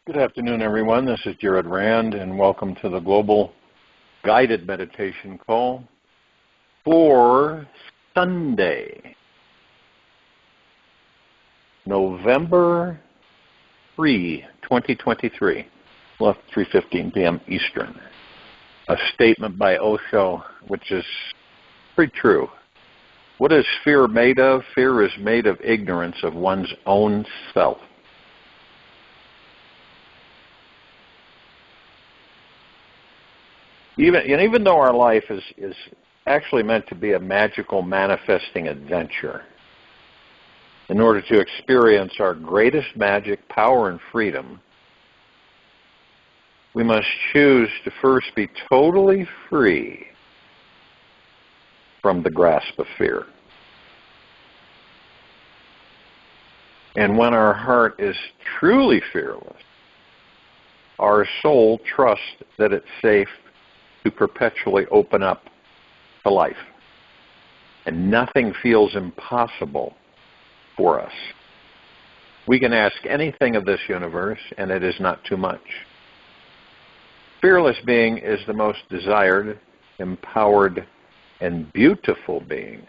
Good afternoon, everyone. This is Jared Rand, and welcome to the Global Guided Meditation Call for Sunday, November 3, 2023, 3:15 p.m. Eastern. A statement by Osho, which is pretty true. What is fear made of? Fear is made of ignorance of one's own self. Even though our life is actually meant to be a magical manifesting adventure, in order to experience our greatest magic, power, and freedom, we must choose to first be totally free from the grasp of fear. And when our heart is truly fearless, our soul trusts that it's safe to perpetually open up to life. And nothing feels impossible for us. We can ask anything of this universe, and it is not too much. Fearless being is the most desired, empowered, and beautiful being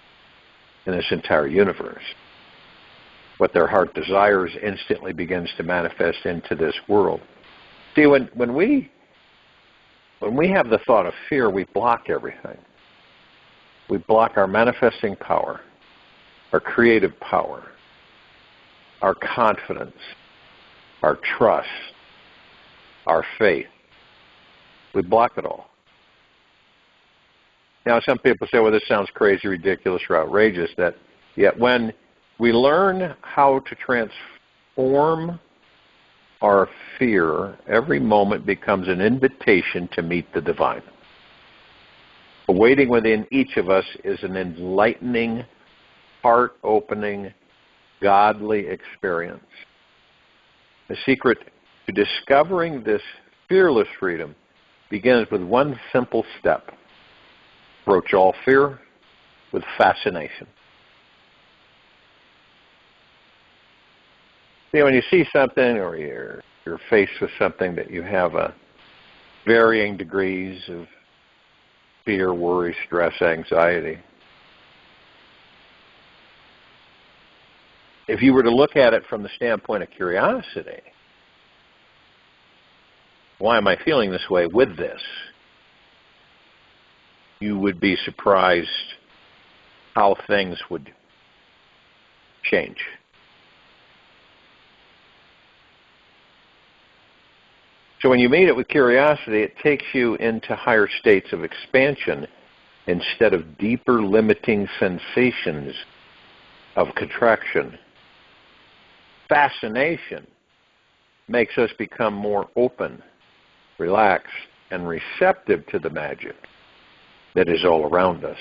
in this entire universe. What their heart desires instantly begins to manifest into this world. See, when we have the thought of fear, we block everything. We block our manifesting power, our creative power, our confidence, our trust, our faith. We block it all. Now, some people say, well, this sounds crazy, ridiculous, or outrageous, yet when we learn how to transform our fear, every moment becomes an invitation to meet the divine. Awaiting within each of us is an enlightening, heart-opening, godly experience. The secret to discovering this fearless freedom begins with one simple step. Approach all fear with fascination. See, when you see something or you're faced with something that you have varying degrees of fear, worry, stress, anxiety, if you were to look at it from the standpoint of curiosity, why am I feeling this way with this? You would be surprised how things would change. So when you meet it with curiosity, it takes you into higher states of expansion instead of deeper limiting sensations of contraction. Fascination makes us become more open, relaxed, and receptive to the magic that is all around us.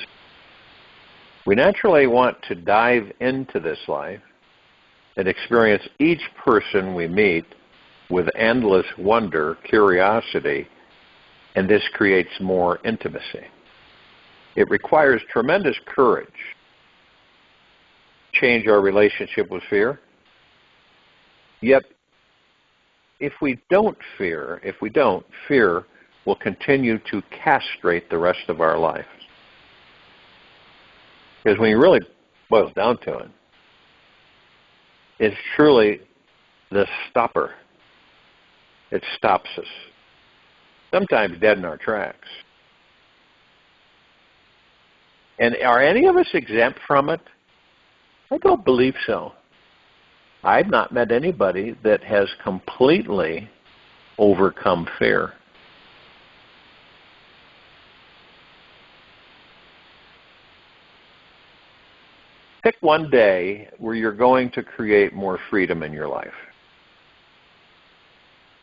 We naturally want to dive into this life and experience each person we meet with endless wonder, curiosity, and this creates more intimacy. It requires tremendous courage to change our relationship with fear. Yet, if we don't, fear will continue to castrate the rest of our lives. Because when you really boil down to it, it's truly the stopper. It stops us, sometimes dead in our tracks. And are any of us exempt from it? I don't believe so. I've not met anybody that has completely overcome fear. Pick one day where you're going to create more freedom in your life.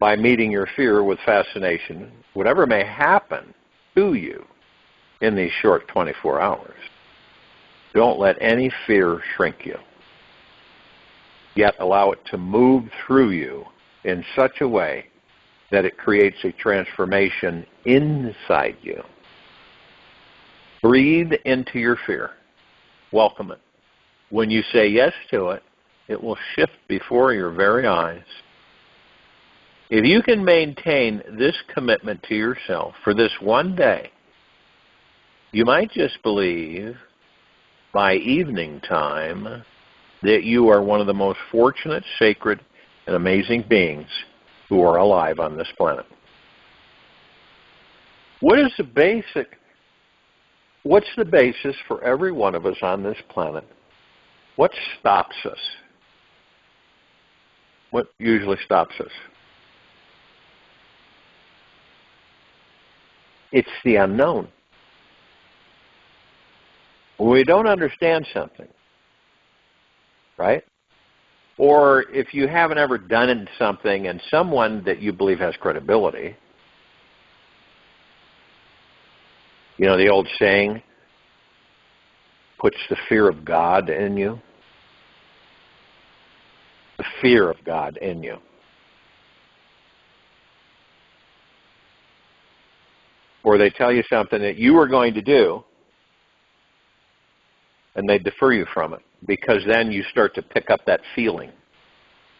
By meeting your fear with fascination, whatever may happen to you in these short 24 hours, don't let any fear shrink you. Yet allow it to move through you in such a way that it creates a transformation inside you. Breathe into your fear. Welcome it. When you say yes to it, it will shift before your very eyes. If you can maintain this commitment to yourself for this one day, you might just believe by evening time that you are one of the most fortunate, sacred, and amazing beings who are alive on this planet. What's the basis for every one of us on this planet? What stops us? What usually stops us? It's the unknown. We don't understand something, right? Or if you haven't ever done something and someone that you believe has credibility, you know the old saying, puts the fear of God in you? The fear of God in you. Or they tell you something that you are going to do, and they defer you from it, because then you start to pick up that feeling.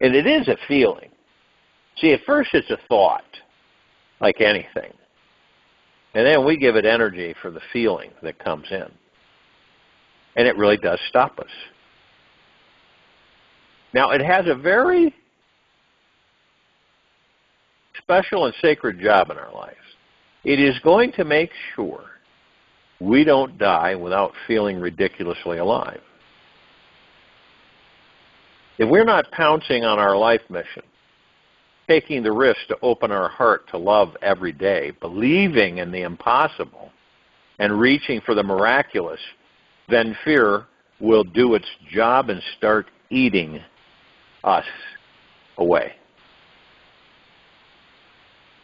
And it is a feeling. See, at first it's a thought, like anything. And then we give it energy for the feeling that comes in. And it really does stop us. Now, it has a very special and sacred job in our lives. It is going to make sure we don't die without feeling ridiculously alive. If we're not pouncing on our life mission, taking the risk to open our heart to love every day, believing in the impossible, and reaching for the miraculous, then fear will do its job and start eating us away.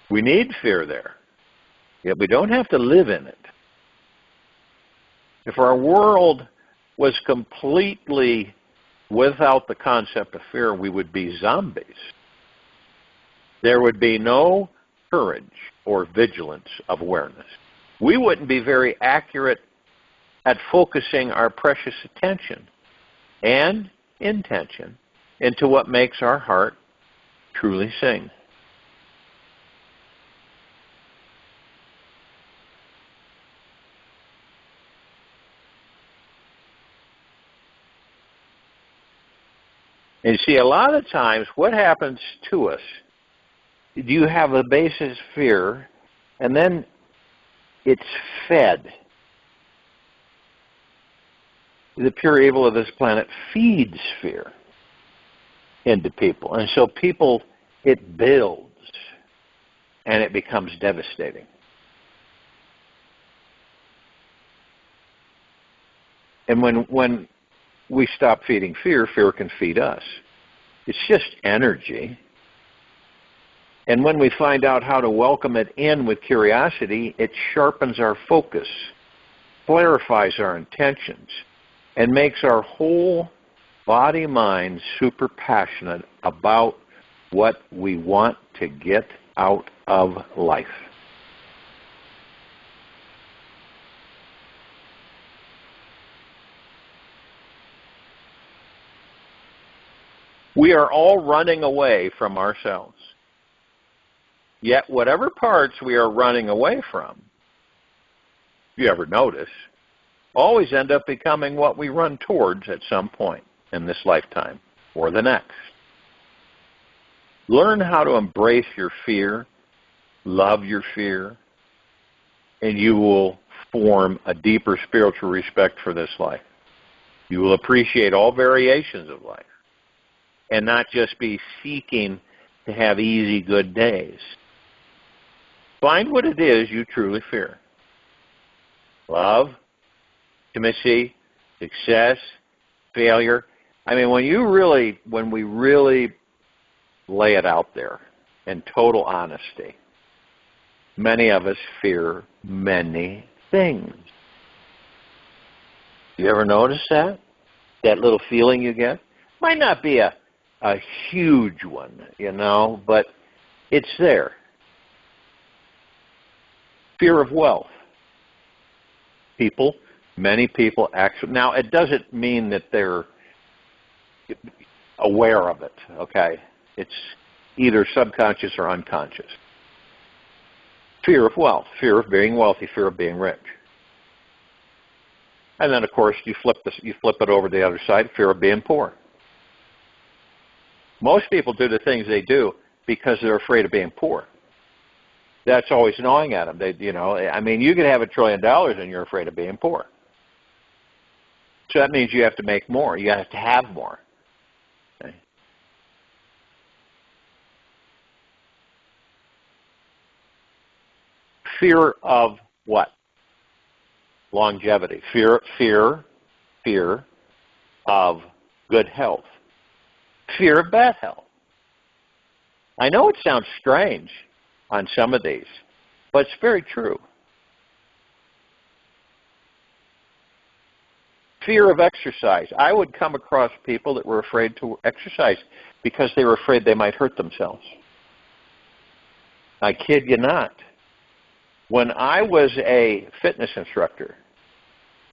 We need fear there, yet we don't have to live in it. If our world was completely without the concept of fear, we would be zombies. There would be no courage or vigilance of awareness. We wouldn't be very accurate at focusing our precious attention and intention into what makes our heart truly sing. And you see, a lot of times, what happens to us, you have a basis fear, and then it's fed. The pure evil of this planet feeds fear into people. And so people, it builds, and it becomes devastating. And when we stop feeding fear, fear can feed us. It's just energy. And when we find out how to welcome it in with curiosity, it sharpens our focus, clarifies our intentions, and makes our whole body-mind super passionate about what we want to get out of life. We are all running away from ourselves. Yet whatever parts we are running away from, if you ever notice, always end up becoming what we run towards at some point in this lifetime or the next. Learn how to embrace your fear, love your fear, and you will form a deeper spiritual respect for this life. You will appreciate all variations of life and not just be seeking to have easy, good days. Find what it is you truly fear. Love, intimacy, success, failure. I mean, when we really lay it out there in total honesty, many of us fear many things. You ever notice that? That little feeling you get? Might not be a huge one, but it's there. Fear of wealth. Many people actually, now it doesn't mean that they're aware of it, okay? either subconscious or unconscious. Fear of wealth, fear of being wealthy, fear of being rich. And then, of course, you flip it over to the other side, fear of being poor. Most people do the things they do because they're afraid of being poor. That's always gnawing at them. You could have $1 trillion and you're afraid of being poor. So that means you have to make more. You have to have more. Okay. Fear of what? Longevity. Fear of good health. Fear of bad health. I know it sounds strange on some of these, but it's very true. Fear of exercise. I would come across people that were afraid to exercise because they were afraid they might hurt themselves. I kid you not. When I was a fitness instructor,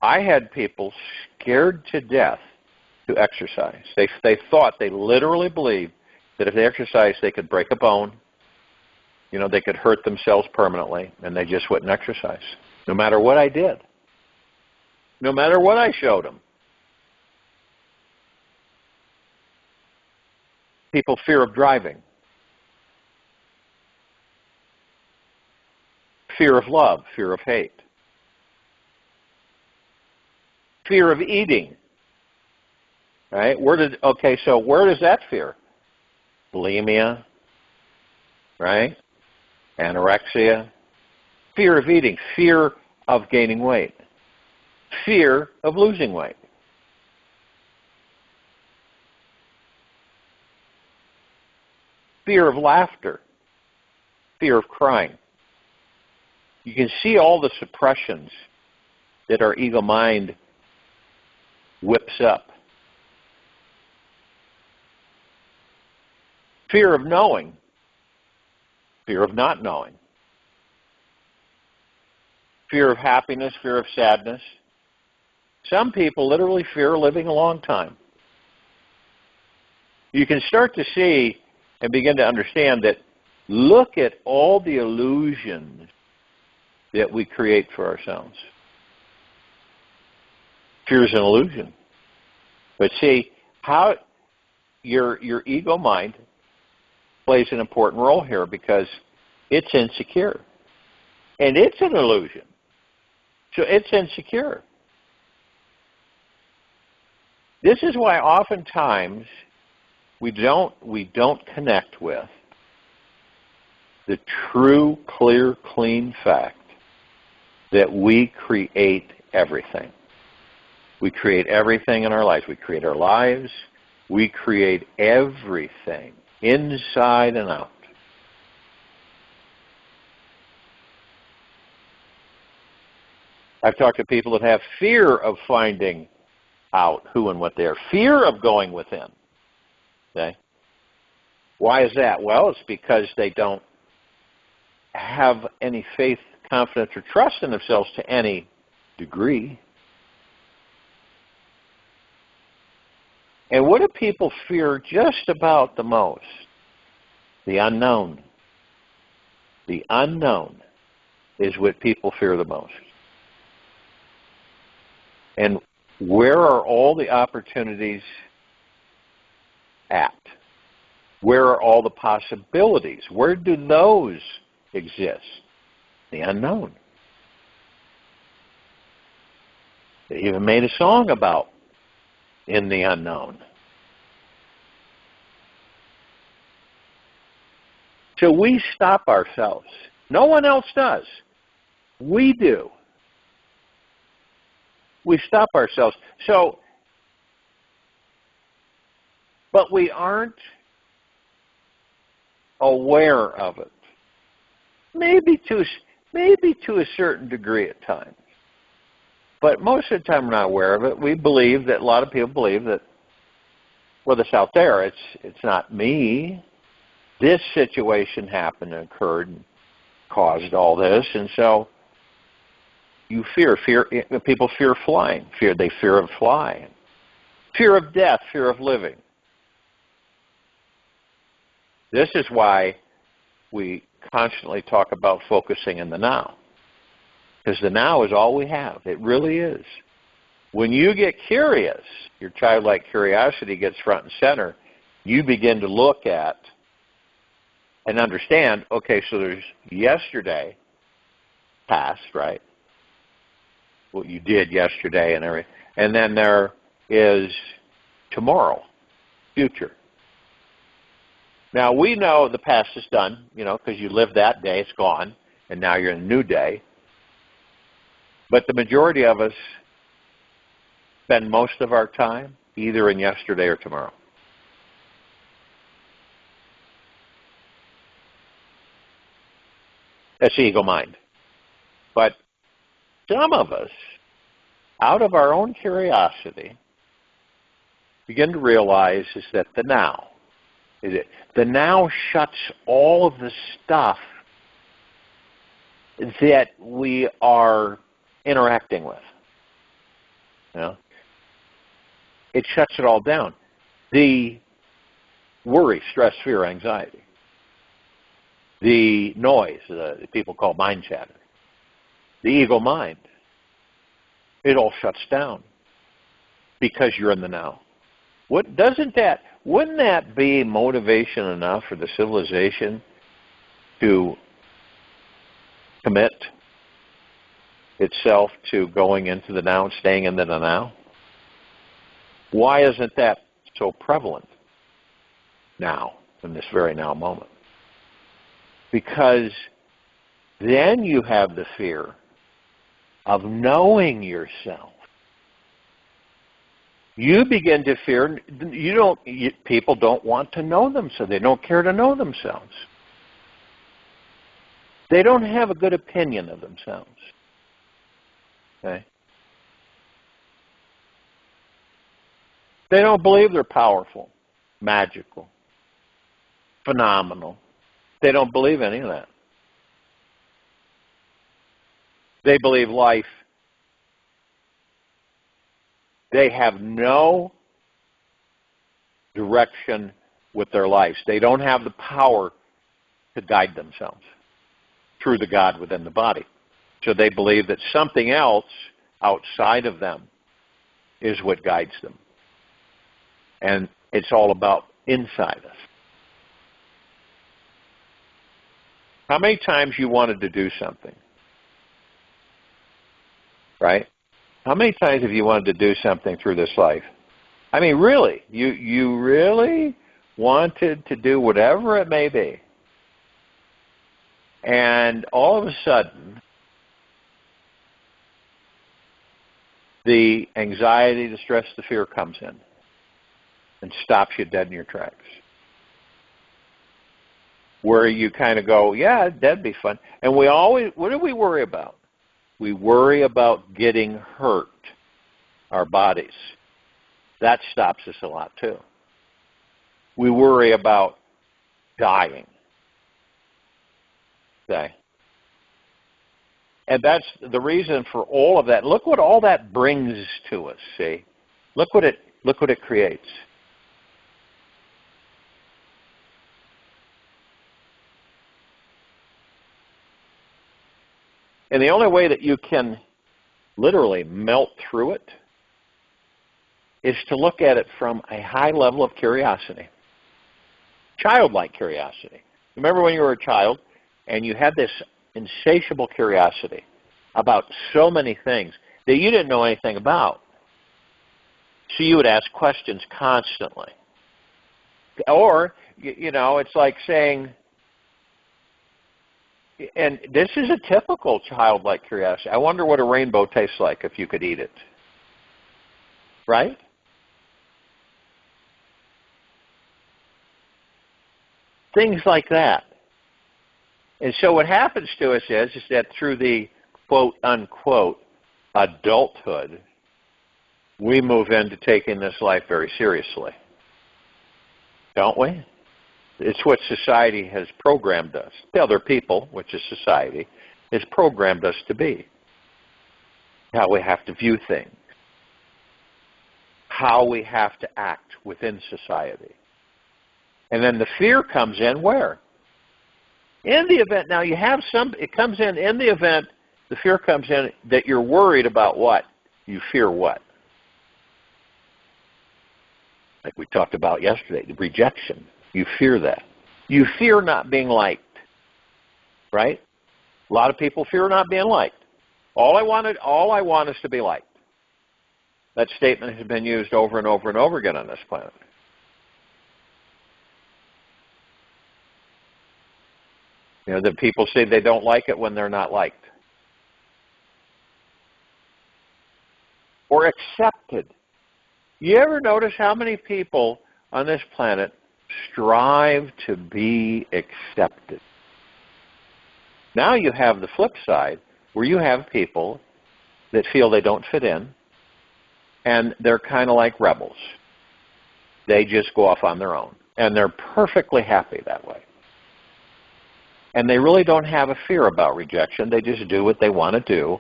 I had people scared to death to exercise. They literally believed that if they exercised, they could break a bone, they could hurt themselves permanently, and they just wouldn't exercise, no matter what I did, no matter what I showed them. People fear of driving. Fear of love, fear of hate. Fear of eating. Right? So where does that fear? Bulimia, right? Anorexia. Fear of eating, fear of gaining weight. Fear of losing weight. Fear of laughter. Fear of crying. You can see all the suppressions that our ego mind whips up. Fear of knowing. Fear of not knowing. Fear of happiness, fear of sadness. Some people literally fear living a long time. You can start to see and begin to understand that look at all the illusions that we create for ourselves. Fear is an illusion. But see, how your ego mind plays an important role here because it's insecure. And it's an illusion. So it's insecure. This is why oftentimes we don't connect with the true, clear, clean fact that we create everything. We create everything in our lives. We create our lives. We create everything, inside and out. I've talked to people that have fear of finding out who and what they are. Fear of going within. Okay? Why is that? Well, it's because they don't have any faith, confidence, or trust in themselves to any degree. And what do people fear just about the most? The unknown. The unknown is what people fear the most. And where are all the opportunities at? Where are all the possibilities? Where do those exist? The unknown. They even made a song about in the unknown. So we stop ourselves. No one else does. We do. We stop ourselves. But we aren't aware of it. Maybe to a certain degree at times. But most of the time we're not aware of it. We believe that, a lot of people believe that, well, it's out there. It's not me. This situation happened and occurred and caused all this. And so you fear. People fear flying. They fear of flying. Fear of death, fear of living. This is why we constantly talk about focusing in the now. Because the now is all we have. It really is. When you get curious, your childlike curiosity gets front and center, you begin to look at and understand, okay, so there's yesterday, past, right? What you did yesterday and everything. And then there is tomorrow, future. Now, we know the past is done, because you lived that day, it's gone, and now you're in a new day. But the majority of us spend most of our time either in yesterday or tomorrow. That's the ego mind. But some of us, out of our own curiosity, begin to realize is that the now. The now shuts all of the stuff that we are interacting with. It shuts it all down. The worry, stress, fear, anxiety. The noise, that people call mind chatter. The ego mind. It all shuts down because you're in the now. Wouldn't that be motivation enough for the civilization to commit itself to going into the now and staying in the now? Why isn't that so prevalent now, in this very now moment? Because then you have the fear of knowing yourself. You begin to fear, people don't want to know themselves. They don't care to know themselves. They don't have a good opinion of themselves. Okay? They don't believe they're powerful, magical, phenomenal. They don't believe any of that. They believe life. They have no direction with their lives. They don't have the power to guide themselves through the God within the body. So they believe that something else outside of them is what guides them. And it's all about inside us. How many times you wanted to do something? Right? How many times have you wanted to do something through this life? I mean, really? You really wanted to do whatever it may be. And all of a sudden, the anxiety, the stress, the fear comes in and stops you dead in your tracks. Where you kind of go, yeah, that'd be fun. And what do we worry about? We worry about getting hurt, our bodies. That stops us a lot too. We worry about dying. Okay? And that's the reason for all of that. Look what all that brings to us, see? Look what it creates. And the only way that you can literally melt through it is to look at it from a high level of curiosity. Childlike curiosity. Remember when you were a child and you had this insatiable curiosity about so many things that you didn't know anything about. So you would ask questions constantly. Or, it's like saying, and this is a typical childlike curiosity. I wonder what a rainbow tastes like if you could eat it. Right? Things like that. And so what happens to us is that through the quote-unquote adulthood, we move into taking this life very seriously. Don't we? It's what society has programmed us. The other people, which is society, has programmed us to be. How we have to view things. How we have to act within society. And then the fear comes in where? In the event, now you have it comes in the event, the fear comes in that you're worried about what? You fear what? Like we talked about yesterday, the rejection. You fear that. You fear not being liked, right? A lot of people fear not being liked. All I want is to be liked. That statement has been used over and over and over again on this planet. You know, the people say they don't like it when they're not liked. Or accepted. You ever notice how many people on this planet strive to be accepted? Now you have the flip side, where you have people that feel they don't fit in, and they're kind of like rebels. They just go off on their own, and they're perfectly happy that way. And they really don't have a fear about rejection. They just do what they want to do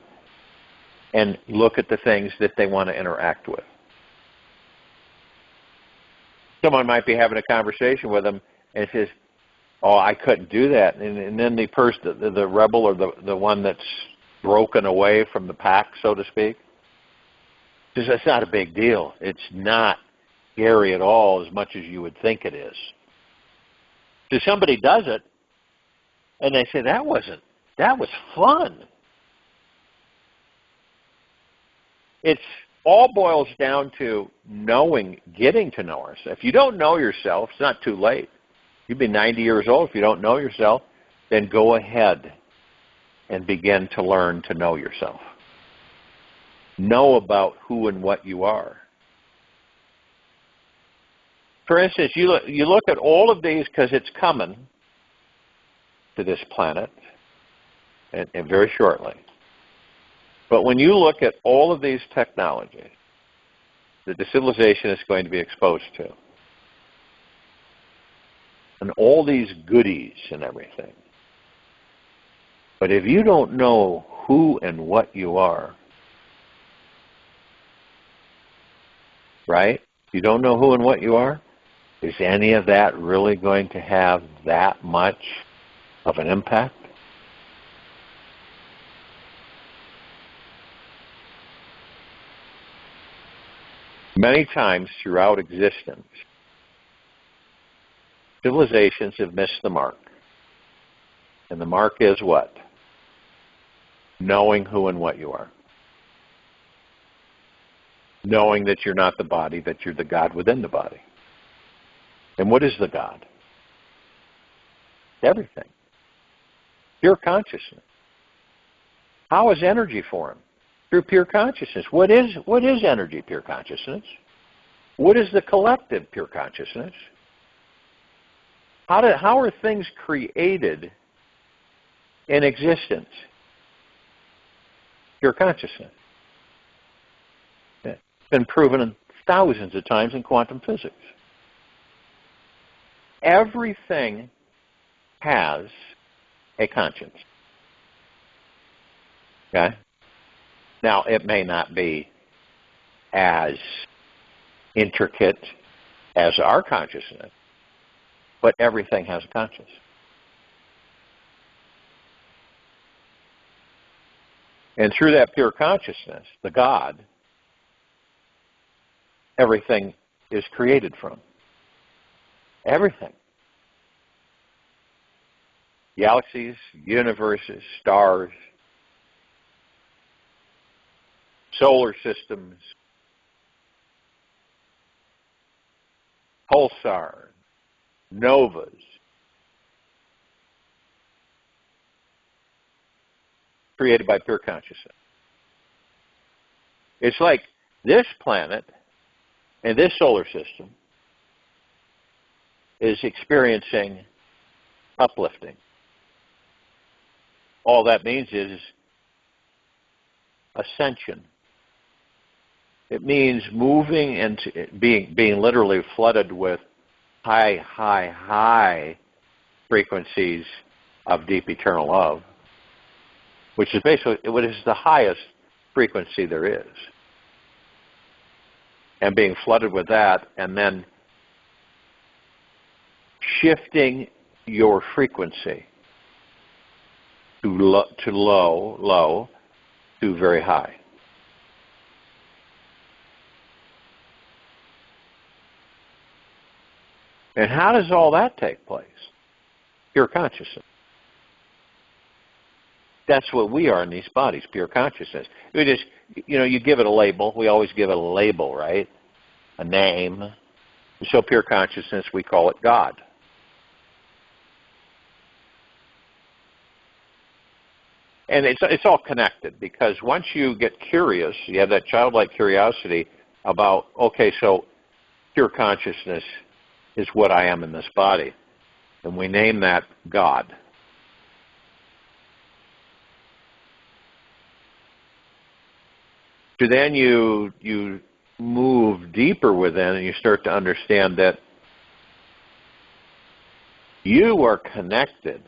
and look at the things that they want to interact with. Someone might be having a conversation with them and says, oh, I couldn't do that. And then the person, the rebel or the one that's broken away from the pack, so to speak, says, that's not a big deal. It's not scary at all as much as you would think it is. So somebody does it, and they say, that was fun. It's all boils down to knowing, getting to know ourselves. If you don't know yourself, it's not too late. You'd be 90 years old. If you don't know yourself, then go ahead and begin to learn to know yourself. Know about who and what you are. For instance, you look at all of these, because it's coming to this planet and very shortly. But when you look at all of these technologies that the civilization is going to be exposed to, and all these goodies and everything, but if you don't know who and what you are, right? You don't know who and what you are, is any of that really going to have that much of an impact? Many times throughout existence, civilizations have missed the mark. And the mark is what? Knowing who and what you are. Knowing that you're not the body, that you're the God within the body. And what is the God? Everything. Pure consciousness. How is energy formed? Through pure consciousness. What is energy? Pure consciousness. What is the collective pure consciousness? How are things created in existence? Pure consciousness. It's been proven thousands of times in quantum physics. Everything has a conscience. Okay? Now, it may not be as intricate as our consciousness, but everything has a conscience. And through that pure consciousness, the God, everything is created from. Everything. Galaxies, universes, stars, solar systems, pulsars, novas, created by pure consciousness. It's like this planet and this solar system is experiencing uplifting. All that means is ascension. It means moving into being literally flooded with high frequencies of deep eternal love, which is basically what is the highest frequency there is. And being flooded with that, and then shifting your frequency to low, to very high. And how does all that take place? Pure consciousness. That's what we are in these bodies, pure consciousness. We just, you give it a label. We always give it a label, right? A name. So pure consciousness, we call it God. And it's all connected, because once you get curious, you have that childlike curiosity about, okay, so pure consciousness is what I am in this body. And we name that God. So then you move deeper within, and you start to understand that you are connected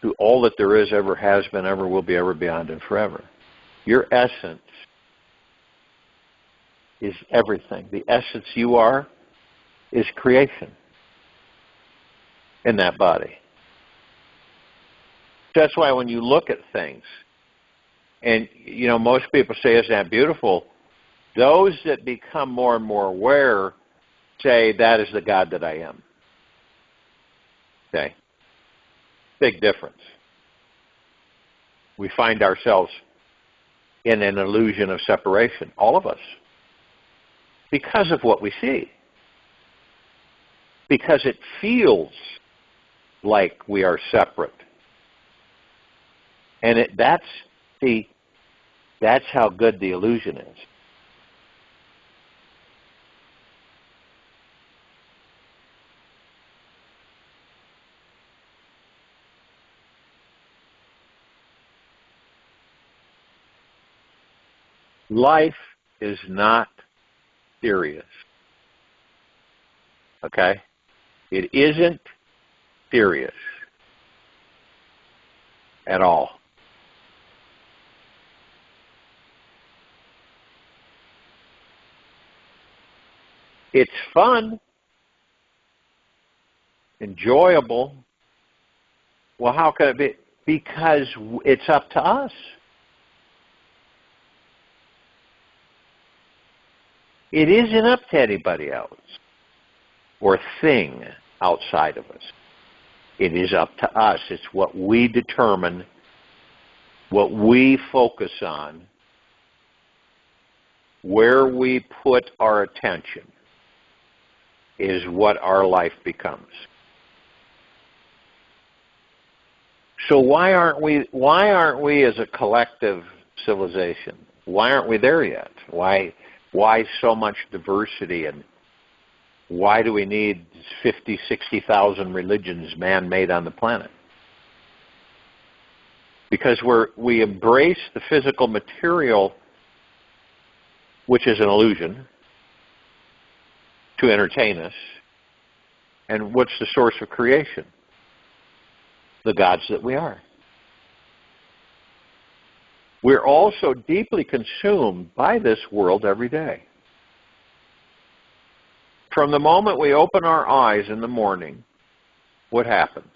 to all that there is, ever has been, ever will be, ever beyond, and forever. Your essence is everything. The essence you are is creation in that body. That's why when you look at things, and most people say, isn't that beautiful? Those that become more and more aware say, that is the God that I am. Okay? Big difference. We find ourselves in an illusion of separation, all of us, because of what we see. Because it feels like we are separate. And that's how good the illusion is. Life is not serious. Okay? It isn't serious at all. It's fun, enjoyable. Well, how can it be? Because it's up to us. It isn't up to anybody else or thing outside of us. It is up to us. It's what we determine, what we focus on, where we put our attention is what our life becomes. So why aren't we as a collective civilization? Why aren't we there yet? Why so much diversity, and why do we need 50, 60,000 religions man-made on the planet? Because we embrace the physical material, which is an illusion, to entertain us. And what's the source of creation? The gods that we are. We're also deeply consumed by this world every day. From the moment we open our eyes in the morning, what happens?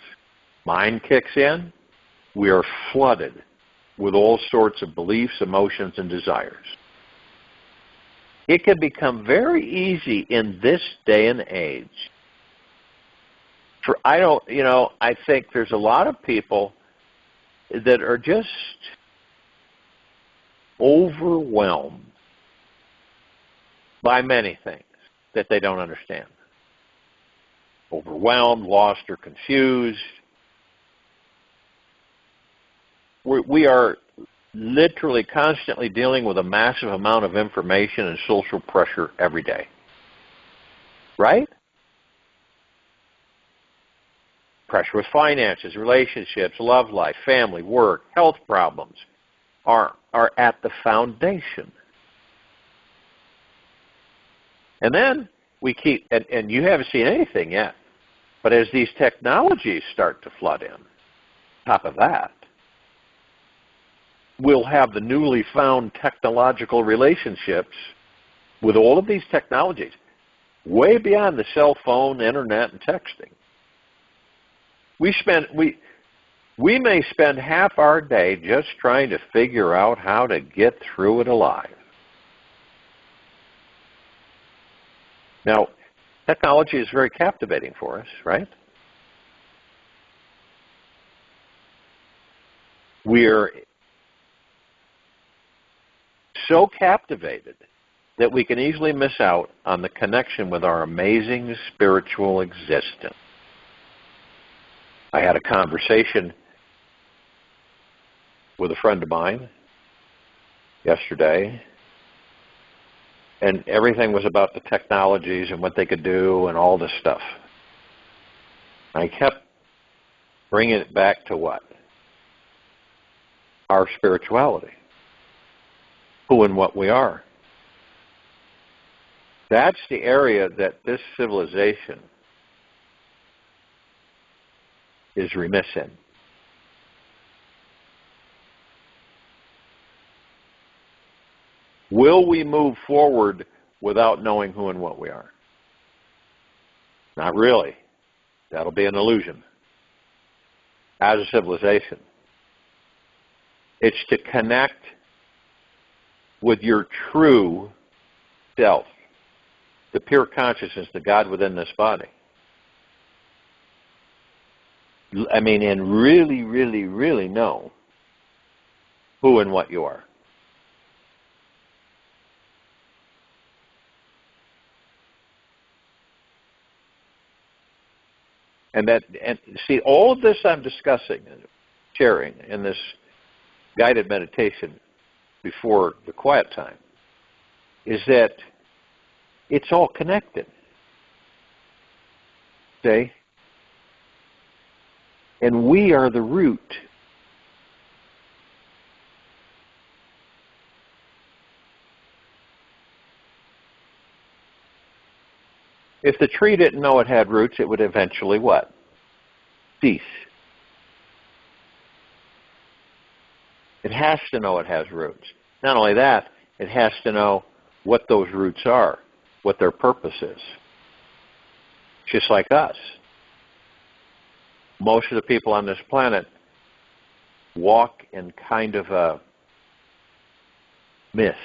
Mind kicks in. We are flooded with all sorts of beliefs, emotions, and desires. It can become very easy in this day and age. I think there's a lot of people that are just overwhelmed by many things that they don't understand. Overwhelmed, lost, or confused. We are literally constantly dealing with a massive amount of information and social pressure every day. Right? Pressure with finances, relationships, love life, family, work, health problems are at the foundation. And then we keep, and you haven't seen anything yet, but as these technologies start to flood in, on top of that, we'll have the newly found technological relationships with all of these technologies. way beyond the cell phone, internet, and texting. We may spend half our day just trying to figure out how to get through it alive. Now, technology is very captivating for us, right? We're so captivated that we can easily miss out on the connection with our amazing spiritual existence. I had a conversation with a friend of mine yesterday, and everything was about the technologies and what they could do and all this stuff. I kept bringing it back to what? Our spirituality. Who and what we are. That's the area that this civilization is remiss in. Will we move forward without knowing who and what we are? Not really. That'll be an illusion. As a civilization, it's to connect with your true self, the pure consciousness, the God within this body. I mean, and really, really, really know who and what you are. And see, all of this I'm discussing and sharing in this guided meditation before the quiet time is that it's all connected. Okay? And we are the root. If the tree didn't know it had roots, it would eventually what? Cease. It has to know it has roots. Not only that, it has to know what those roots are, what their purpose is. Just like us. Most of the people on this planet walk in kind of a mist.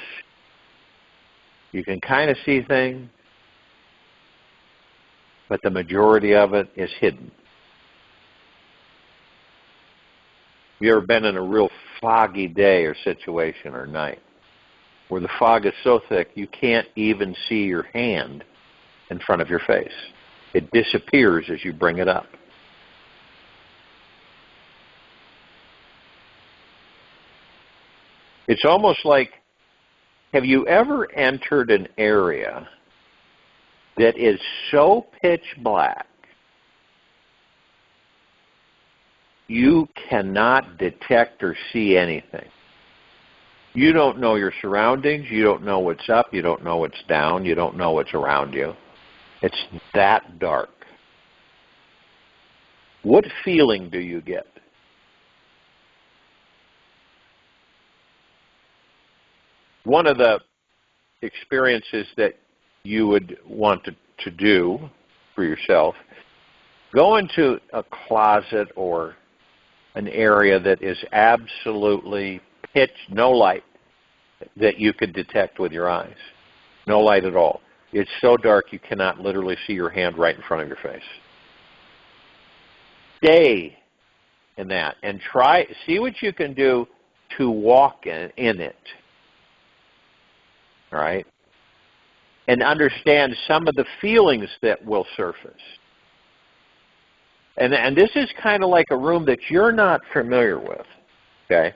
You can kind of see things, but the majority of it is hidden. You ever been in a real foggy day or situation or night where the fog is so thick you can't even see your hand in front of your face? It disappears as you bring it up. It's almost like, have you ever entered an area that is so pitch black you cannot detect or see anything? You don't know your surroundings, you don't know what's up, you don't know what's down, you don't know what's around you. It's that dark. What feeling do you get? One of the experiences that you would want to do for yourself, go into a closet or an area that is absolutely pitch, no light that you could detect with your eyes. No light at all. It's so dark you cannot literally see your hand right in front of your face. Stay in that and see what you can do to walk in it. All right? And understand some of the feelings that will surface. And this is kind of like a room that you're not familiar with, okay?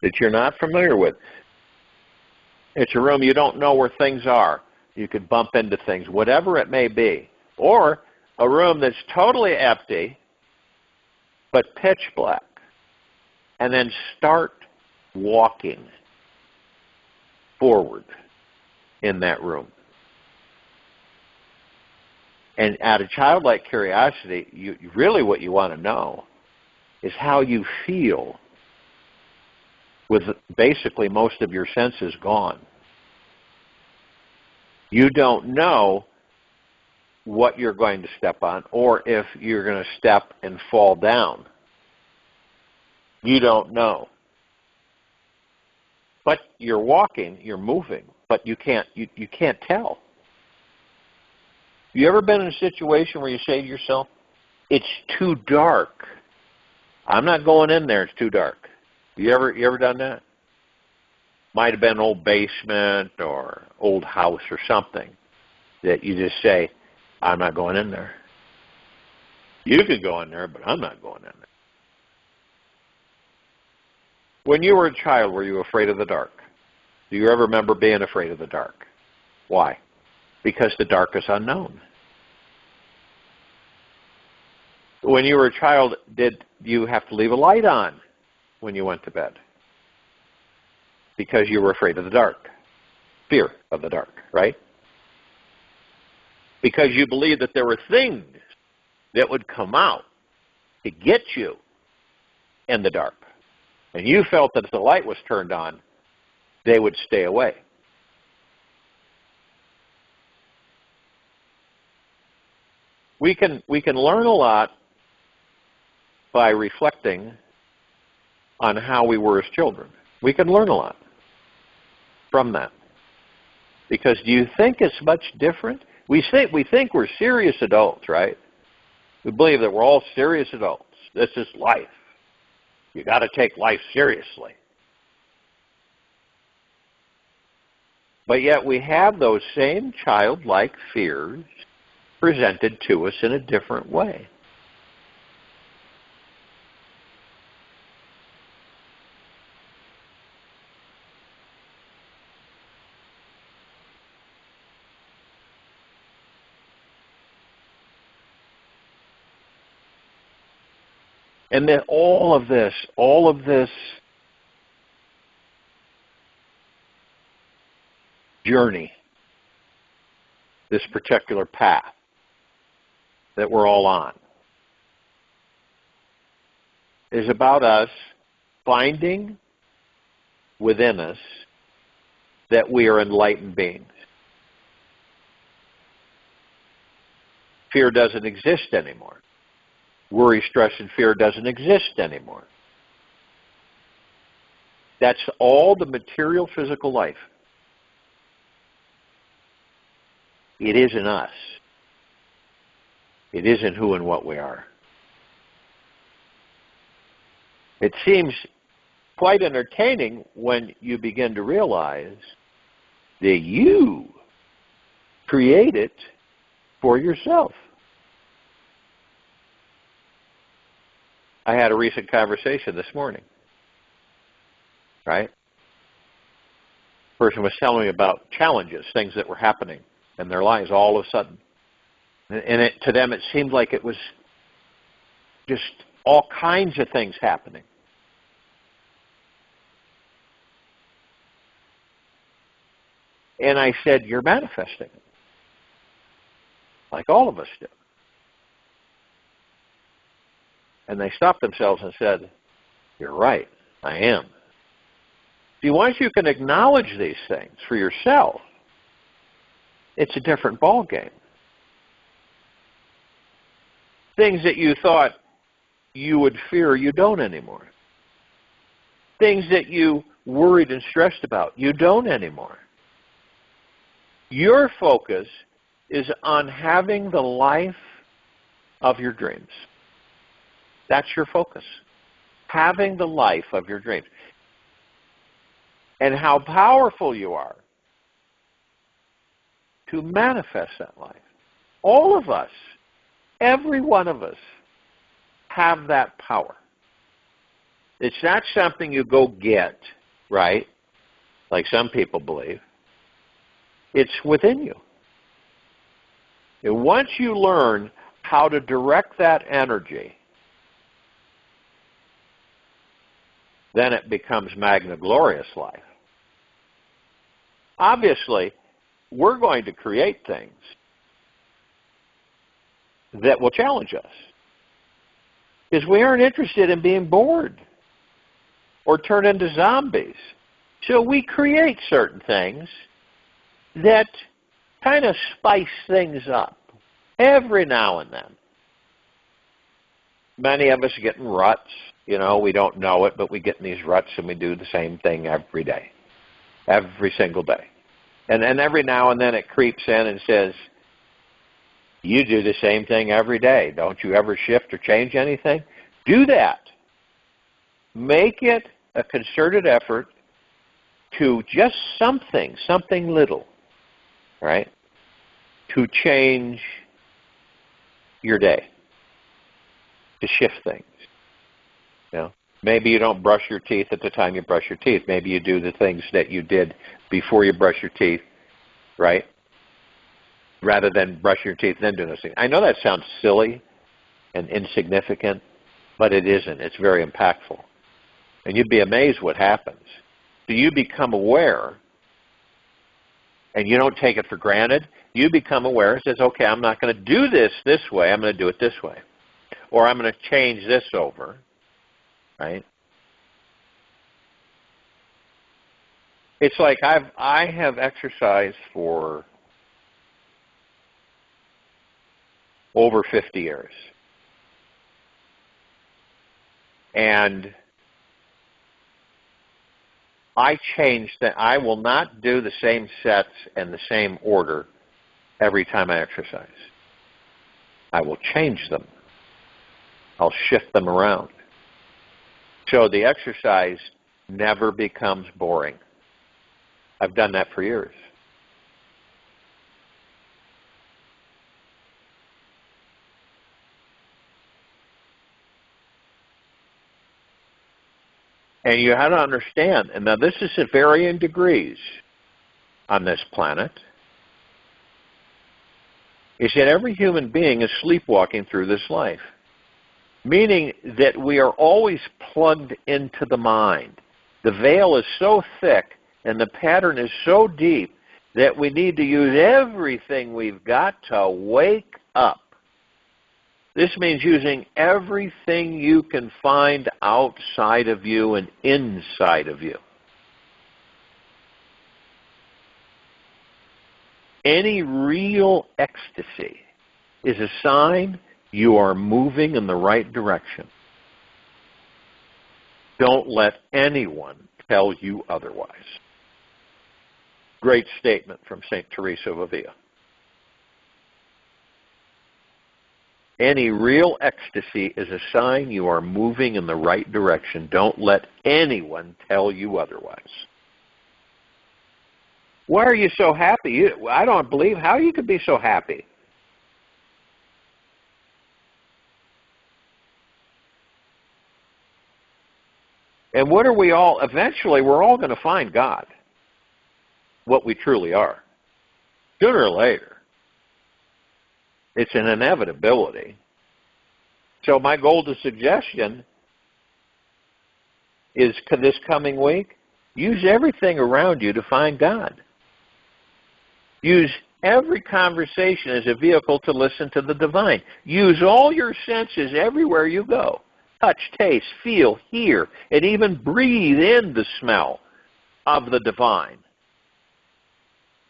That you're not familiar with. It's a room you don't know where things are. You could bump into things, whatever it may be. Or a room that's totally empty, but pitch black. And then start walking forward in that room. And out of childlike curiosity, really what you want to know is how you feel with basically most of your senses gone. You don't know what you're going to step on or if you're going to step and fall down. You don't know. But you're walking, you're moving, but you can't tell. You ever been in a situation where you say to yourself, it's too dark. I'm not going in there, it's too dark. You ever done that? Might have been an old basement or old house or something that you just say, I'm not going in there. You could go in there, but I'm not going in there. When you were a child, were you afraid of the dark? Do you ever remember being afraid of the dark? Why? Because the dark is unknown. When you were a child, did you have to leave a light on when you went to bed? Because you were afraid of the dark. Fear of the dark, right? Because you believed that there were things that would come out to get you in the dark. And you felt that if the light was turned on, they would stay away. We can learn a lot by reflecting on how we were as children. We can learn a lot from that. Because do you think it's much different? We think we're serious adults, right? We believe that we're all serious adults. This is life. You got to take life seriously. But yet we have those same childlike fears presented to us in a different way. And then all of this journey, this particular path that we're all on, is about us finding within us that we are enlightened beings. Fear doesn't exist anymore. Worry, stress, and fear doesn't exist anymore. That's all the material physical life. It isn't us. It isn't who and what we are. It seems quite entertaining when you begin to realize that you create it for yourself. I had a recent conversation this morning, right? The person was telling me about challenges, things that were happening in their lives all of a sudden. And to them, it seemed like it was just all kinds of things happening. And I said, you're manifesting it, like all of us do. And they stopped themselves and said, you're right, I am. See, once you can acknowledge these things for yourself, it's a different ballgame. Things that you thought you would fear, you don't anymore. Things that you worried and stressed about, you don't anymore. Your focus is on having the life of your dreams. That's your focus. Having the life of your dreams. And how powerful you are to manifest that life. All of us, every one of us, have that power. It's not something you go get, right? Like some people believe. It's within you. And once you learn how to direct that energy, then it becomes magna glorious life. Obviously, we're going to create things that will challenge us, because we aren't interested in being bored or turn into zombies. So we create certain things that kind of spice things up every now and then. Many of us get in ruts. You know, we don't know it, but we get in these ruts and we do the same thing every day, every single day. And every now and then it creeps in and says, you do the same thing every day. Don't you ever shift or change anything? Do that. Make it a concerted effort to just something little, right, to change your day, to shift things. You know, maybe you don't brush your teeth at the time you brush your teeth. Maybe you do the things that you did before you brush your teeth, right, rather than brushing your teeth and then doing those things. I know that sounds silly and insignificant, but it isn't. It's very impactful. And you'd be amazed what happens. So you become aware, and you don't take it for granted. You become aware and says, okay, I'm not going to do this way. I'm going to do it this way. Or I'm going to change this over, right? It's like I have exercised for over 50 years. And I changed that. I will not do the same sets and the same order every time I exercise. I will change them. I'll shift them around. So the exercise never becomes boring. I've done that for years. And you have to understand, and now this is at varying degrees on this planet, is that every human being is sleepwalking through this life, meaning that we are always plugged into the mind. The veil is so thick and the pattern is so deep that we need to use everything we've got to wake up. This means using everything you can find outside of you and inside of you. Any real ecstasy is a sign you are moving in the right direction. Don't let anyone tell you otherwise. Great statement from St. Teresa of Avila. Any real ecstasy is a sign you are moving in the right direction. Don't let anyone tell you otherwise. Why are you so happy? I don't believe how you could be so happy. And what are we all? Eventually, we're all going to find God, what we truly are. Sooner or later. It's an inevitability. So my golden suggestion is this coming week, use everything around you to find God. Use every conversation as a vehicle to listen to the divine. Use all your senses everywhere you go. Touch, taste, feel, hear, and even breathe in the smell of the divine.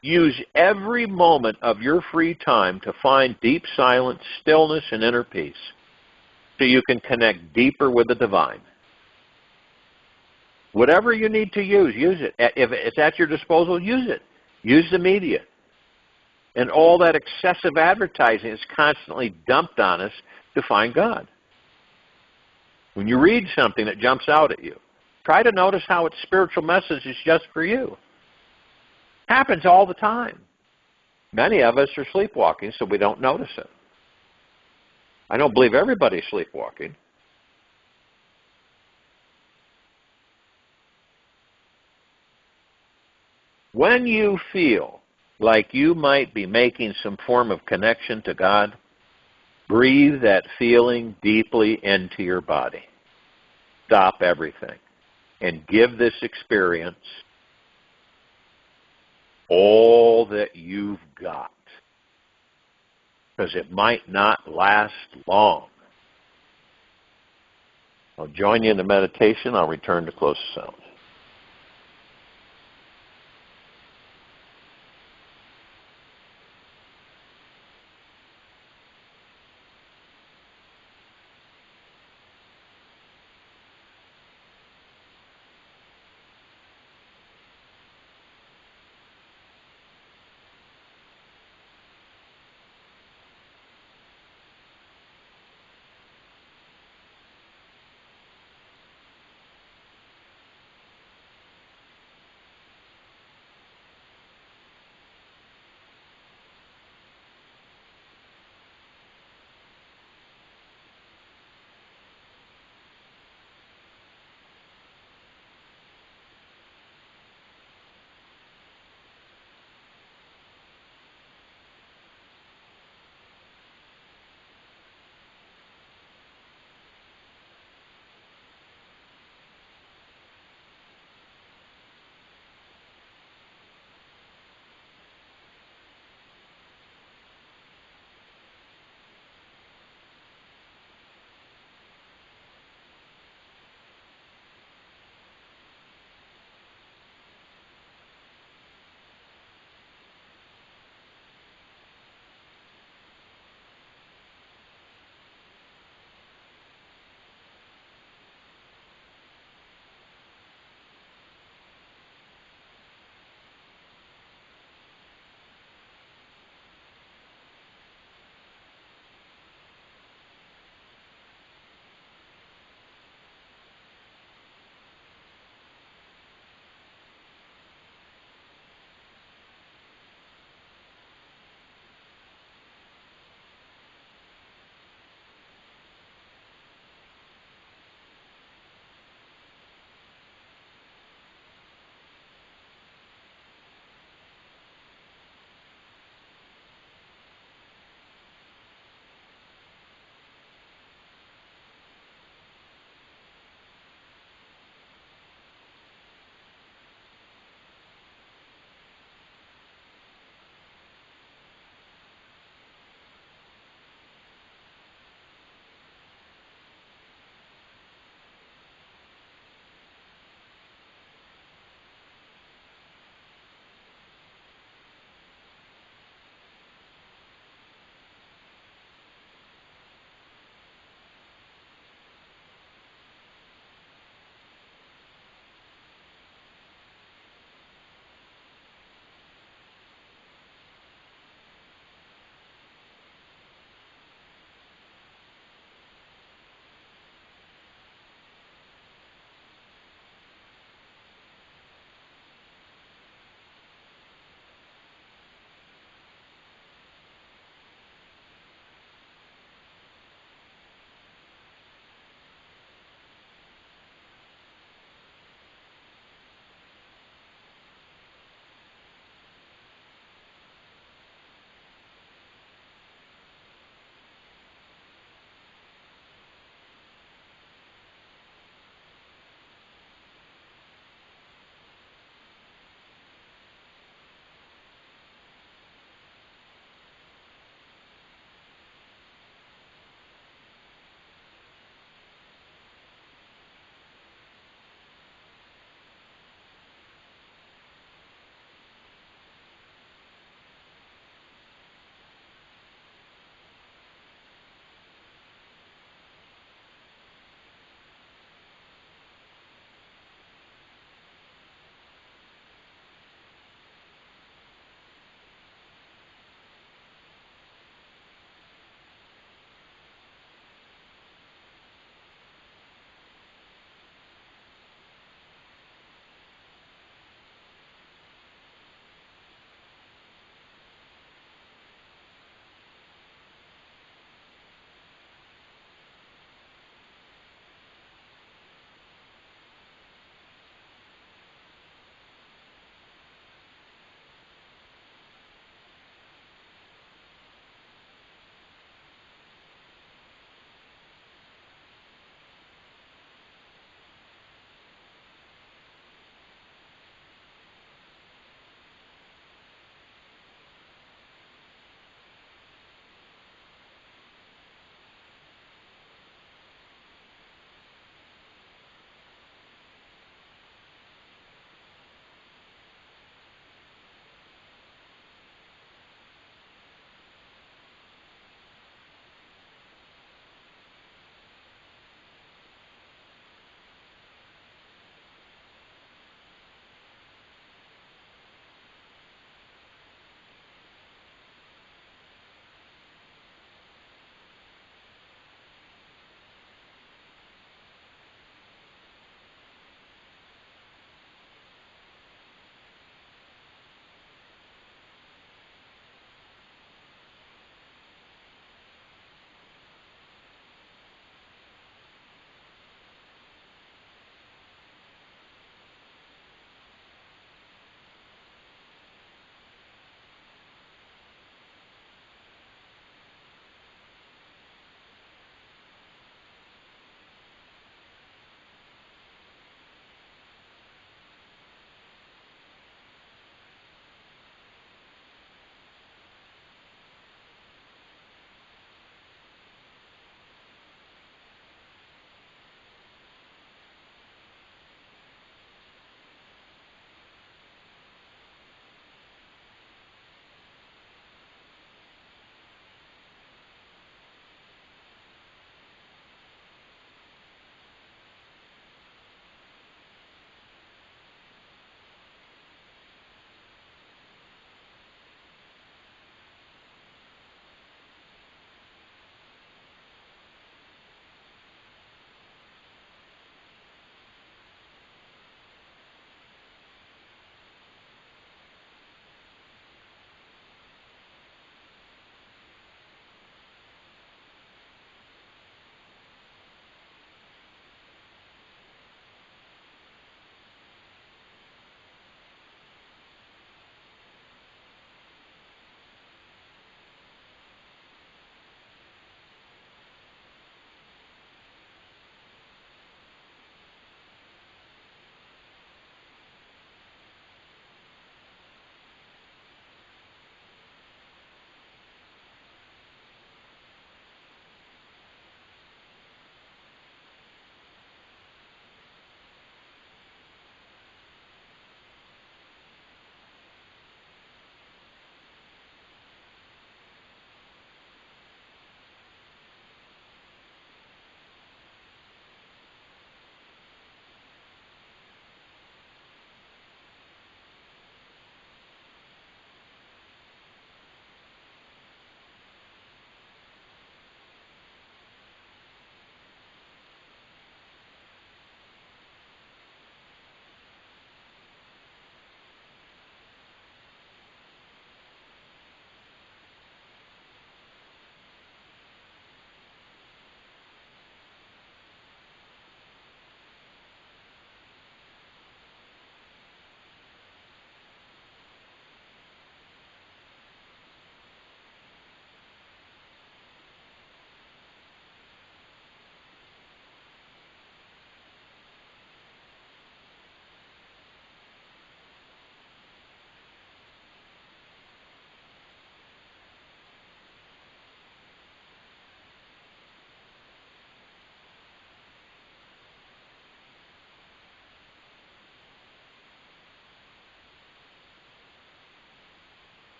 Use every moment of your free time to find deep silence, stillness, and inner peace so you can connect deeper with the divine. Whatever you need to use it. If it's at your disposal, use it. Use the media. And all that excessive advertising is constantly dumped on us to find God. When you read something that jumps out at you, try to notice how its spiritual message is just for you. Happens all the time. Many of us are sleepwalking, so we don't notice it. I don't believe everybody's sleepwalking. When you feel like you might be making some form of connection to God, breathe that feeling deeply into your body. Stop everything and give this experience all that you've got, because it might not last long. I'll join you in the meditation. I'll return to close the sound.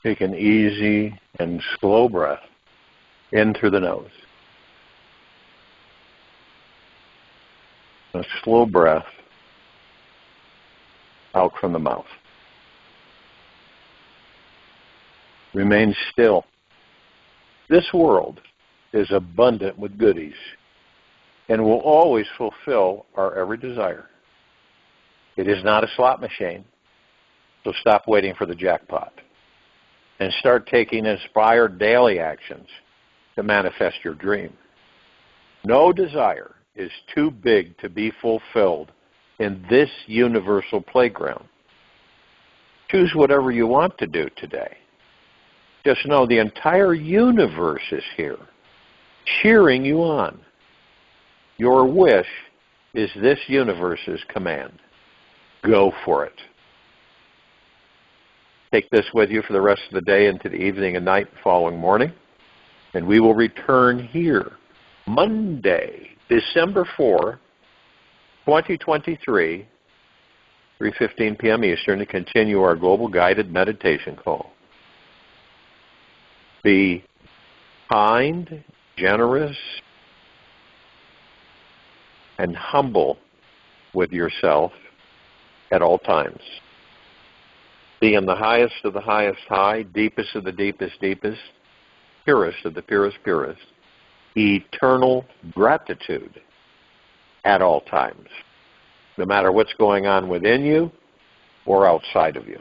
Take an easy and slow breath in through the nose. A slow breath out from the mouth. Remain still. This world is abundant with goodies and will always fulfill our every desire. It is not a slot machine, so stop waiting for the jackpot and start taking inspired daily actions to manifest your dream. No desire is too big to be fulfilled in this universal playground. Choose whatever you want to do today. Just know the entire universe is here, cheering you on. Your wish is this universe's command. Go for it. Take this with you for the rest of the day into the evening and night following morning, and we will return here Monday, December 4, 2023, 3:15 p.m. Eastern, to continue our global guided meditation call. Be kind, generous, and humble with yourself at all times. Be in the highest of the highest high, deepest of the deepest deepest, purest of the purest purest, eternal gratitude at all times, no matter what's going on within you or outside of you.